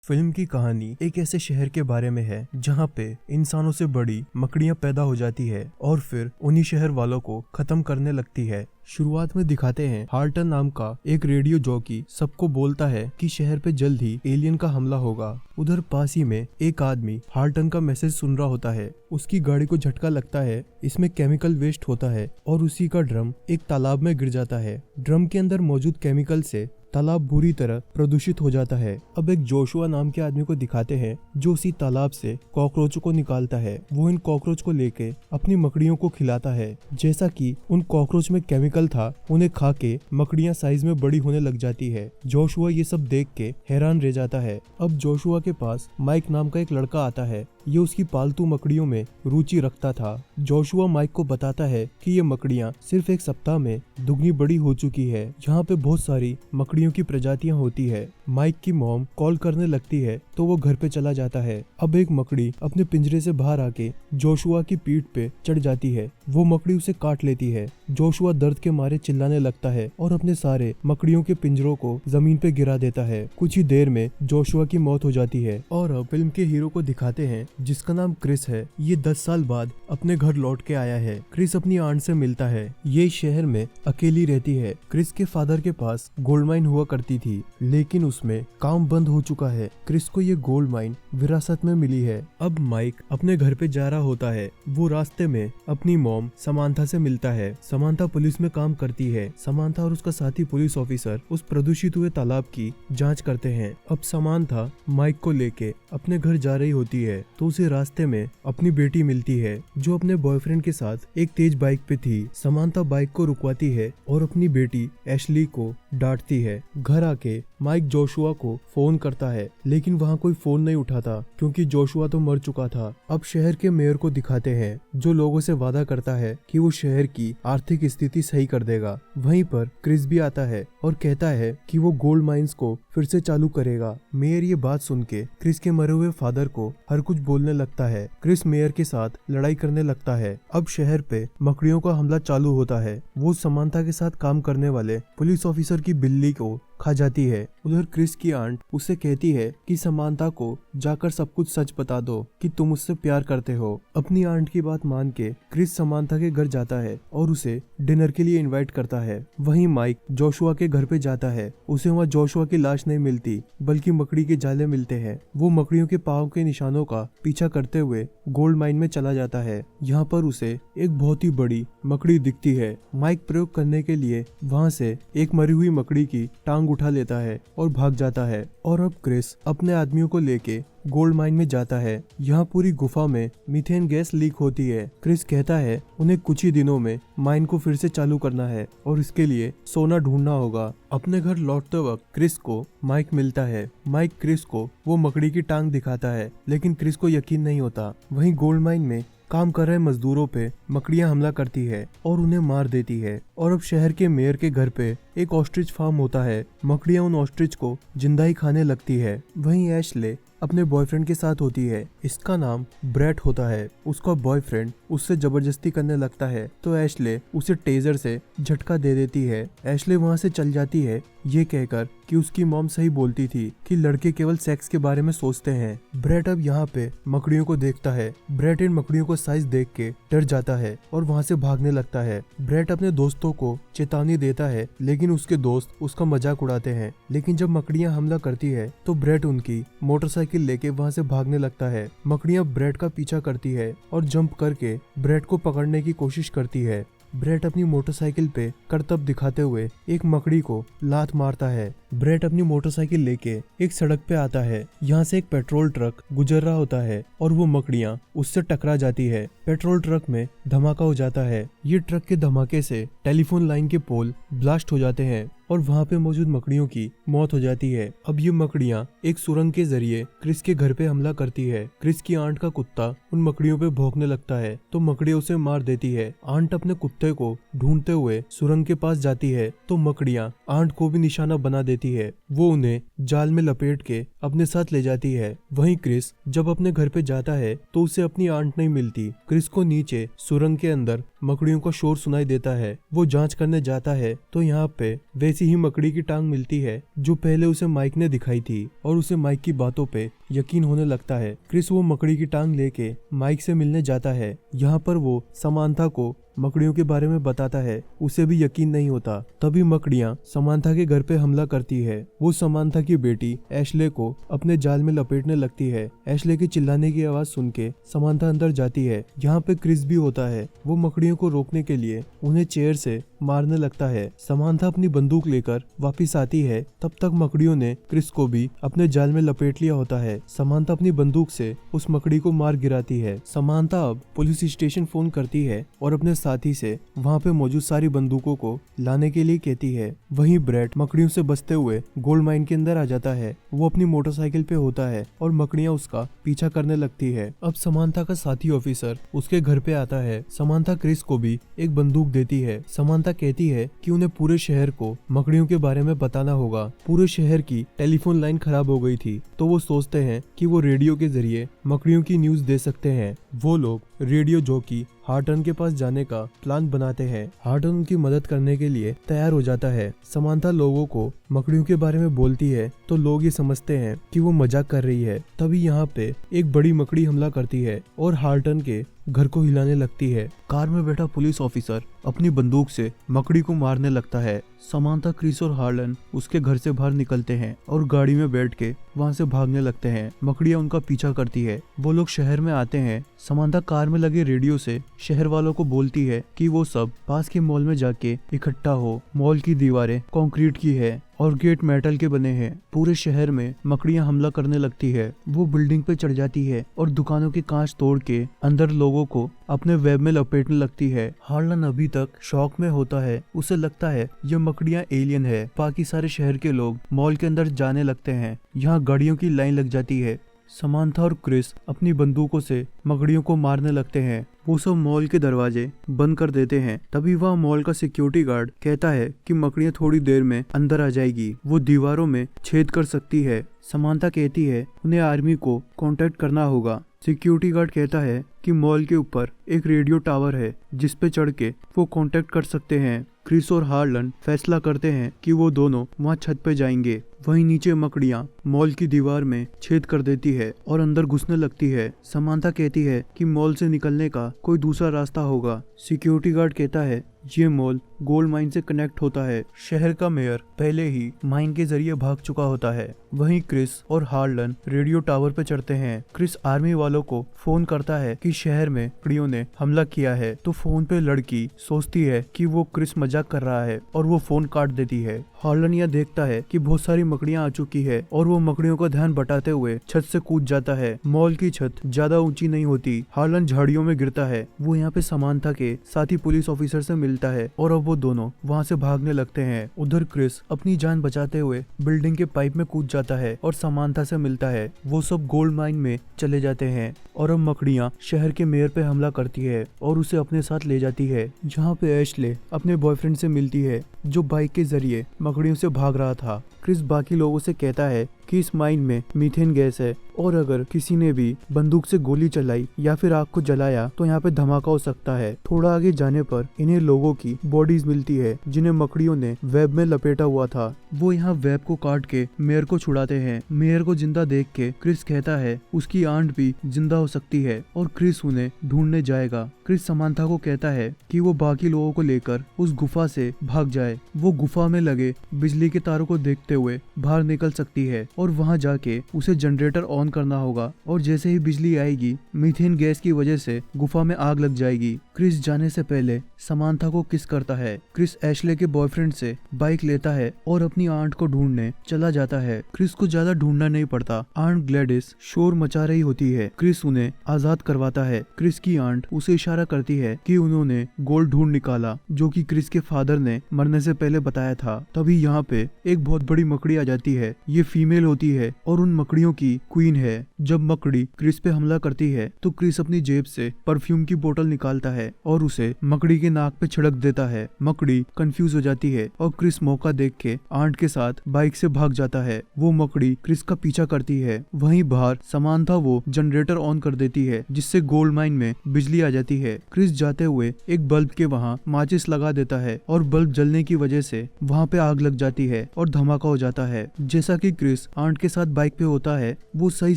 Film की कहानी एक ऐसे शहर के बारे में है जहाँ पे इंसानों से बड़ी मकड़ियाँ पैदा हो जाती है और फिर उन्हीं शहर वालों को खत्म करने लगती है। शुरुआत में दिखाते हैं हार्टन नाम का एक रेडियो जॉकी सबको बोलता है कि शहर पे जल्द ही एलियन का हमला होगा। उधर पास ही में एक आदमी हार्टन का मैसेज सुन रहा होता है। उसकी गाड़ी को झटका लगता है, इसमें केमिकल वेस्ट होता है और उसी का ड्रम एक तालाब में गिर जाता है। ड्रम के अंदर मौजूद केमिकल से तालाब बुरी तरह प्रदूषित हो जाता है। अब एक जोशुआ नाम के आदमी को दिखाते हैं जो उसी तालाब से कॉकरोचों को निकालता है। वो इन कॉकरोच को लेके अपनी मकड़ियों को खिलाता है। जैसा कि उन कॉकरोच में केमिकल था, उन्हें खा के मकड़ियां साइज में बड़ी होने लग जाती है। जोशुआ ये सब देख के हैरान रह जाता है। अब जोशुआ के पास माइक नाम का एक लड़का आता है। ये उसकी पालतू मकड़ियों में रुचि रखता था। जोशुआ माइक को बताता है कि ये मकड़ियां सिर्फ एक सप्ताह में दुगनी बड़ी हो चुकी है। यहाँ पे बहुत सारी मकड़ियों की प्रजातियां होती है। माइक की मॉम कॉल करने लगती है तो वो घर पे चला जाता है। अब एक मकड़ी अपने पिंजरे से बाहर आके जोशुआ की पीठ पे चढ़ जाती है। वो मकड़ी उसे काट लेती है। जोशुआ दर्द के मारे चिल्लाने लगता है और अपने सारे मकड़ियों के पिंजरों को जमीन पे गिरा देता है। कुछ ही देर में जोशुआ की मौत हो जाती है। और अब फिल्म के हीरो को दिखाते हैं जिसका नाम क्रिस है। ये 10 साल बाद अपने घर लौट के आया है। क्रिस अपनी आंट से मिलता है। ये शहर में अकेली रहती है। क्रिस के फादर के पास गोल्ड माइन हुआ करती थी, लेकिन उसमें काम बंद हो चुका है। क्रिस को ये गोल्ड माइन विरासत में मिली है। अब माइक अपने घर पे जा रहा होता है। वो रास्ते में अपनी मॉम समांथा से मिलता है। समांथा पुलिस में काम करती है। समांथा और उसका साथी पुलिस ऑफिसर उस प्रदूषित हुए तालाब की जांच करते हैं। अब समांथा माइक को लेके अपने घर जा रही होती है तो उसे रास्ते में अपनी बेटी मिलती है जो अपने बॉयफ्रेंड के साथ एक तेज बाइक पे थी। समांथा बाइक को रुकवाती है और अपनी बेटी एशली को डांटती है। घर आके माइक जोशुआ को फोन करता है, लेकिन वहाँ कोई फोन नहीं उठाता क्योंकि जोशुआ तो मर चुका था। अब शहर के मेयर को दिखाते हैं जो लोगों से वादा करता है कि वो शहर की आर्थिक स्थिति सही कर देगा। वहीं पर क्रिस भी आता है और कहता है कि वो गोल्ड माइंस को फिर से चालू करेगा। मेयर ये बात सुन के क्रिस के मरे हुए फादर को हर कुछ बोलने लगता है। क्रिस मेयर के साथ लड़ाई करने लगता है। अब शहर पे मकड़ियों का हमला चालू होता है। वो समांथा के साथ काम करने वाले पुलिस ऑफिसर की बिल्ली को खा जाती है। उधर क्रिस की आंट उससे कहती है कि समांथा को जाकर सब कुछ सच बता दो कि तुम उससे प्यार करते हो। अपनी आंट की बात मान के क्रिस समांथा के घर जाता है और उसे डिनर के लिए इनवाइट करता है। वहीं माइक जोशुआ के घर पे जाता है। उसे वहाँ जोशुआ की लाश नहीं मिलती बल्कि मकड़ी के जाले मिलते हैं। वो मकड़ियों के पाँव के निशानों का पीछा करते हुए गोल्ड माइन में चला जाता है। यहाँ पर उसे एक बहुत ही बड़ी मकड़ी दिखती है। माइक प्रयोग करने के लिए वहाँ से एक मरी हुई मकड़ी की टांग उठा लेता है और भाग जाता है। और अब क्रिस अपने आदमियों को लेके गोल्ड माइन में जाता है। यहाँ पूरी गुफा में मीथेन गैस लीक होती है। क्रिस कहता है उन्हें कुछ ही दिनों में माइन को फिर से चालू करना है और इसके लिए सोना ढूंढना होगा। अपने घर लौटते वक्त क्रिस को माइक मिलता है। माइक क्रिस को वो मकड़ी की टांग दिखाता है, लेकिन क्रिस को यकीन नहीं होता। वहीं गोल्ड माइन में काम कर रहे मजदूरों पे मकड़ियां हमला करती है और उन्हें मार देती है। और अब शहर के मेयर के घर पे एक ऑस्ट्रिच फार्म होता है। मकड़ियां उन ऑस्ट्रिच को जिंदा ही खाने लगती है। वहीं एशले अपने बॉयफ्रेंड के साथ होती है। इसका नाम ब्रेट होता है। उसका बॉयफ्रेंड उससे जबरदस्ती करने लगता है तो एशले उसे टेजर से झटका दे देती है। एशले वहाँ से चल जाती है ये कहकर कि उसकी मॉम सही बोलती थी कि लड़के केवल सेक्स के बारे में सोचते हैं। ब्रेट अब यहाँ पे मकड़ियों को देखता है। ब्रेट इन मकड़ियों को साइज देख के डर जाता है और वहाँ से भागने लगता है। ब्रेट अपने दोस्तों को चेतावनी देता है, लेकिन उसके दोस्त उसका मजाक उड़ाते हैं। लेकिन जब मकड़ियाँ हमला करती है तो ब्रेट उनकी मोटरसाइकिल लेके वहाँ से भागने लगता है। मकड़ियाँ ब्रेट का पीछा करती है और जंप करके ब्रेट को पकड़ने की कोशिश करती है। ब्रेट अपनी मोटरसाइकिल पे करतब दिखाते हुए एक मकड़ी को लात मारता है। ब्रेट अपनी मोटरसाइकिल लेके एक सड़क पे आता है। यहाँ से एक पेट्रोल ट्रक गुजर रहा होता है और वो मकड़ियाँ उससे टकरा जाती है। पेट्रोल ट्रक में धमाका हो जाता है। ये ट्रक के धमाके से टेलीफोन लाइन के पोल ब्लास्ट हो जाते हैं और वहाँ पे मौजूद मकड़ियों की मौत हो जाती है। अब ये मकड़ियाँ एक सुरंग के जरिए क्रिस के घर पे हमला करती है। क्रिस की आंट का कुत्ता उन मकड़ियों पे भौंकने लगता है तो मकड़ियाँ उसे मार देती है। आंट अपने कुत्ते को ढूंढते हुए सुरंग के पास जाती है तो मकड़ियाँ आंट को भी निशाना बना देती है। वो उन्हें जाल में लपेट के अपने साथ ले जाती है। वहीं क्रिस जब अपने घर पे जाता है तो उसे अपनी आंट नहीं मिलती। क्रिस को नीचे सुरंग के अंदर मकड़ियों का शोर सुनाई देता है। वो जांच करने जाता है तो यहाँ पे वैसी ही मकड़ी की टांग मिलती है जो पहले उसे माइक ने दिखाई थी और उसे माइक की बातों पे यकीन होने लगता है। क्रिस वो मकड़ी की टांग लेके माइक से मिलने जाता है। यहाँ पर वो समांथा को मकड़ियों के बारे में बताता है। उसे भी यकीन नहीं होता। तभी मकड़ियाँ समांथा के घर पे हमला करती है। वो समांथा की बेटी एशले को अपने जाल में लपेटने लगती है। एशले के चिल्लाने की आवाज सुन के समांथा अंदर जाती है। यहाँ पे क्रिस भी होता है। वो मकड़ियों को रोकने के लिए उन्हें चेयर से मारने लगता है। समांथा अपनी बंदूक लेकर वापिस आती है। तब तक मकड़ियों ने क्रिस को भी अपने जाल में लपेट लिया होता है। समांथा अपनी बंदूक से उस मकड़ी को मार गिराती है। समांथा अब पुलिस स्टेशन फोन करती है और अपने साथी से वहाँ पे मौजूद सारी बंदूकों को लाने के लिए कहती है। वहीं ब्रेट मकड़ियों से बचते हुए गोल्ड माइन के अंदर आ जाता है। वो अपनी मोटरसाइकिल पे होता है और मकड़ियाँ उसका पीछा करने लगती है। अब समांथा का साथी ऑफिसर उसके घर पे आता है। समांथा क्रिस को भी एक बंदूक देती है। समांथा कहती है कि उन्हें पूरे शहर को मकड़ियों के बारे में बताना होगा। पूरे शहर की टेलीफोन लाइन खराब हो गई थी तो वो सोचते हैं कि वो रेडियो के जरिए मकड़ियों की न्यूज दे सकते हैं। वो लोग रेडियो जॉकी हार्टन के पास जाने का प्लान बनाते हैं। हार्टन उनकी मदद करने के लिए तैयार हो जाता है। समांथा लोगों को मकड़ियों के बारे में बोलती है तो लोग ये समझते हैं कि वो मजाक कर रही है। तभी यहाँ पे एक बड़ी मकड़ी हमला करती है और हार्टन के घर को हिलाने लगती है। कार में बैठा पुलिस ऑफिसर अपनी बंदूक से मकड़ी को मारने लगता है। समांथा, क्रिस और हार्लन उसके घर से बाहर निकलते हैं और गाड़ी में बैठ के वहाँ से भागने लगते हैं। मकड़ियाँ उनका पीछा करती है। वो लोग शहर में आते हैं। समांथा कार में लगे रेडियो से शहर वालों को बोलती है कि वो सब पास के मॉल में जाके इकट्ठा हो। मॉल की दीवारें कंक्रीट की है और गेट मेटल के बने हैं। पूरे शहर में मकड़ियां हमला करने लगती है। वो बिल्डिंग पे चढ़ जाती है और दुकानों के कांच तोड़ के अंदर लोगों को अपने वेब में लपेटने लगती है। हार्लन अभी तक शॉक में होता है। उसे लगता है ये मकड़ियां एलियन है। बाकी सारे शहर के लोग मॉल के अंदर जाने लगते हैं। यहाँ गाड़ियों की लाइन लग जाती है। समांथा और क्रिस अपनी बंदूकों से मकड़ियों को मारने लगते हैं। वो सब मॉल के दरवाजे बंद कर देते हैं। तभी वह मॉल का सिक्योरिटी गार्ड कहता है कि मकड़ियां थोड़ी देर में अंदर आ जाएगी। वो दीवारों में छेद कर सकती है। समांथा कहती है उन्हें आर्मी को कांटेक्ट करना होगा। सिक्योरिटी गार्ड कहता है कि मॉल के ऊपर एक रेडियो टावर है जिस पे चढ़ के वो कांटेक्ट कर सकते हैं। क्रिस और हार्लन फैसला करते हैं कि वो दोनों वहाँ छत पे जाएंगे। वहीं नीचे मकड़ियाँ मॉल की दीवार में छेद कर देती है और अंदर घुसने लगती है। समांथा कहती है कि मॉल से निकलने का कोई दूसरा रास्ता होगा। सिक्योरिटी गार्ड कहता है ये मॉल गोल्ड माइन से कनेक्ट होता है। शहर का मेयर पहले ही माइन के जरिए भाग चुका होता है। वहीं क्रिस और हार्लन रेडियो टावर पे चढ़ते हैं। क्रिस आर्मी वालों को फोन करता है कि शहर में मकड़ियों ने हमला किया है। तो फोन पे लड़की सोचती है कि वो क्रिस मजाक कर रहा है और वो फोन काट देती है। हार्लन यह देखता है कि बहुत सारी मकड़ियां आ चुकी है और वो मकड़ियों का ध्यान बटाते हुए छत से कूद जाता है। मॉल की छत ज्यादा ऊंची नहीं होती। हार्लन झाड़ियों में गिरता है। वो यहाँ पे समांथा के साथी पुलिस ऑफिसर से मिलता है और अब वो दोनों वहाँ से भागने लगते हैं। उधर क्रिस अपनी जान बचाते हुए बिल्डिंग के पाइप में कूद जाता है और समांथा से मिलता है। वो सब गोल्ड माइन में चले जाते हैं और अब मकड़ियाँ शहर के मेयर पे हमला करती है और उसे अपने साथ ले जाती है। जहाँ पे एशले अपने बॉयफ्रेंड से मिलती है जो बाइक के जरिए मकड़ियों से भाग रहा था। क्रिस बाकी लोगों से कहता है कि इस माइन में मीथेन गैस है और अगर किसी ने भी बंदूक से गोली चलाई या फिर आग को जलाया तो यहाँ पे धमाका हो सकता है। थोड़ा आगे जाने पर इन्हें लोगों की बॉडीज मिलती है जिन्हें मकड़ियों ने वेब में लपेटा हुआ था। वो यहाँ वेब को काट के मेयर को छुड़ाते हैं। मेयर को जिंदा देख के क्रिस कहता है उसकी आंट भी जिंदा हो सकती है और क्रिस उन्हें ढूंढने जाएगा। क्रिस समांथा को कहता है कि वो बाकी लोगों को लेकर उस गुफा से भाग जाए। वो गुफा में लगे बिजली के तारों को देखते हुए बाहर निकल सकती है और वहां जाके उसे जनरेटर ऑन करना होगा और जैसे ही बिजली आएगी मीथेन गैस की वजह से गुफा में आग लग जाएगी। क्रिस जाने से पहले समांथा को किस करता है। क्रिस एशले के बॉयफ्रेंड से बाइक लेता है और अपनी आंट को ढूंढने चला जाता है। क्रिस को ज्यादा ढूंढना नहीं पड़ता। आंट ग्लैडिस शोर मचा रही होती है। क्रिस उन्हें आजाद करवाता है। क्रिस की आंट उसे इशारा करती है कि उन्होंने गोल्ड ढूंढ निकाला जो कि क्रिस के फादर ने मरने से पहले बताया था। तभी यहाँ पे एक बहुत बड़ी मकड़ी आ जाती है। ये फीमेल होती है और उन मकड़ियों की क्वीन है। जब मकड़ी क्रिस पे हमला करती है तो क्रिस अपनी जेब से परफ्यूम की बोतल निकालता है और उसे मकड़ी के नाक पे छिड़क देता है। मकड़ी कंफ्यूज हो जाती है और क्रिस मौका देख के आंट के साथ बाइक से भाग जाता है। वो मकड़ी क्रिस का पीछा करती है। वहीं बाहर समांथा वो जनरेटर ऑन कर देती है जिससे गोल्ड माइन में बिजली आ जाती है। क्रिस जाते हुए एक बल्ब के वहाँ माचिस लगा देता है और बल्ब जलने की वजह से वहाँ पे आग लग जाती है और धमाका हो जाता है। जैसा कि क्रिस आंट के साथ बाइक पे होता है वो सही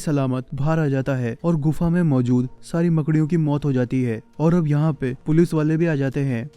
सलामत बाहर आ जाता है और गुफा में मौजूद सारी मकड़ियों की मौत हो जाती है। और अब यहाँ पे पुलिस वाले भी आ जाते हैं